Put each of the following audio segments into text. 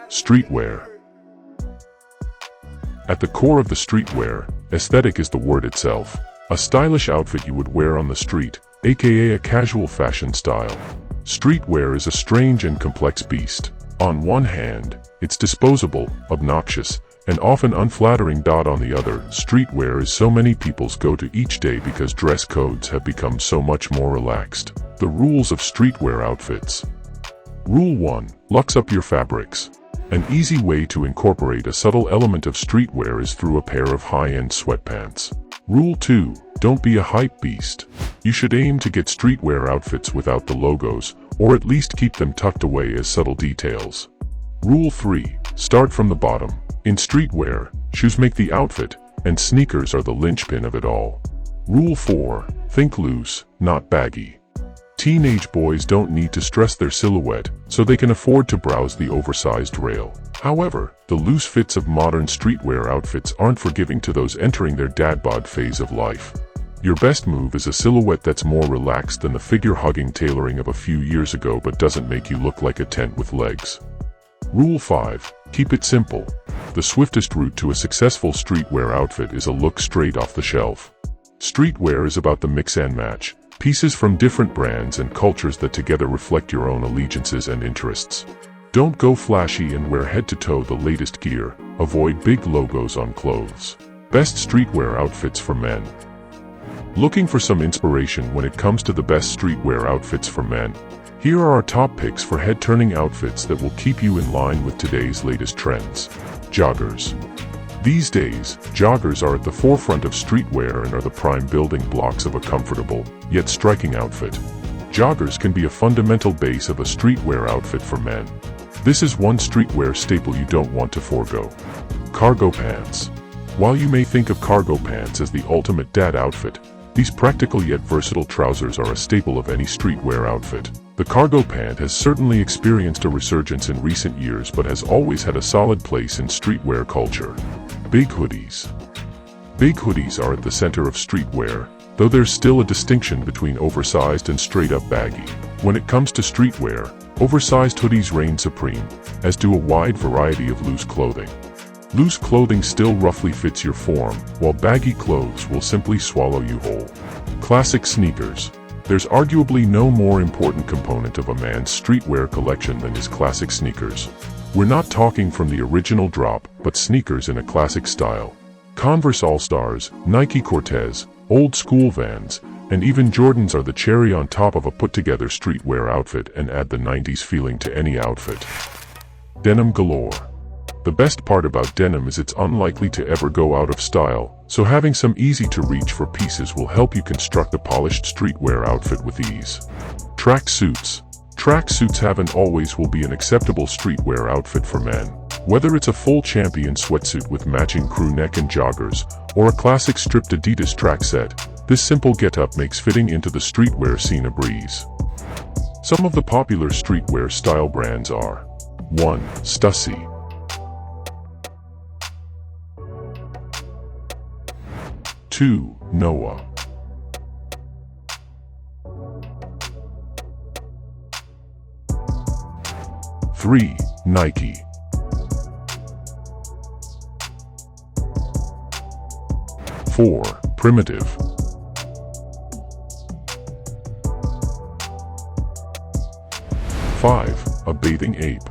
Streetwear. At the core of the streetwear aesthetic is the word itself, a stylish outfit you would wear on the street, aka a casual fashion style. Streetwear is a strange and complex beast. On one hand, it's disposable, obnoxious, and often unflattering. On the other, streetwear is so many people's go-to each day because dress codes have become so much more relaxed. The rules of streetwear outfits. Rule 1. Luxe up your fabrics. An easy way to incorporate a subtle element of streetwear is through a pair of high-end sweatpants. Rule 2. Don't be a hype beast. You should aim to get streetwear outfits without the logos, or at least keep them tucked away as subtle details. Rule 3. Start from the bottom. In streetwear, shoes make the outfit, and sneakers are the linchpin of it all. Rule 4. Think loose, not baggy. Teenage boys don't need to stress their silhouette, so they can afford to browse the oversized rail. However, the loose fits of modern streetwear outfits aren't forgiving to those entering their dad bod phase of life. Your best move is a silhouette that's more relaxed than the figure-hugging tailoring of a few years ago but doesn't make you look like a tent with legs. Rule 5. Keep it simple. The swiftest route to a successful streetwear outfit is a look straight off the shelf. Streetwear is about the mix and match, pieces from different brands and cultures that together reflect your own allegiances and interests. Don't go flashy and wear head-to-toe the latest gear. Avoid big logos on clothes. Best streetwear outfits for men. Looking for some inspiration when it comes to the best streetwear outfits for men? Here are our top picks for head-turning outfits that will keep you in line with today's latest trends. Joggers. These days, joggers are at the forefront of streetwear and are the prime building blocks of a comfortable, yet striking outfit. Joggers can be a fundamental base of a streetwear outfit for men. This is one streetwear staple you don't want to forego. Cargo pants. While you may think of cargo pants as the ultimate dad outfit, these practical yet versatile trousers are a staple of any streetwear outfit. The cargo pant has certainly experienced a resurgence in recent years but has always had a solid place in streetwear culture. Big hoodies. Big hoodies are at the center of streetwear, though there's still a distinction between oversized and straight-up baggy. When it comes to streetwear, oversized hoodies reign supreme, as do a wide variety of loose clothing. Loose clothing still roughly fits your form, while baggy clothes will simply swallow you whole. Classic sneakers. There's arguably no more important component of a man's streetwear collection than his classic sneakers. We're not talking from the original drop, but sneakers in a classic style. Converse All-Stars, Nike Cortez, old school Vans, and even Jordans are the cherry on top of a put-together streetwear outfit and add the 90s feeling to any outfit. Denim galore. The best part about denim is it's unlikely to ever go out of style, so having some easy-to-reach for pieces will help you construct a polished streetwear outfit with ease. Tracksuits. Tracksuits have and always will be an acceptable streetwear outfit for men. Whether it's a full champion sweatsuit with matching crew neck and joggers, or a classic stripped Adidas track set, this simple get-up makes fitting into the streetwear scene a breeze. Some of the popular streetwear style brands are 1. Stussy. 2. Noah. 3. Nike. 4. Primitive. 5. A bathing ape.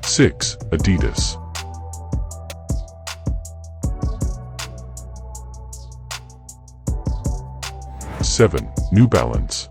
6. Adidas. 7. New Balance.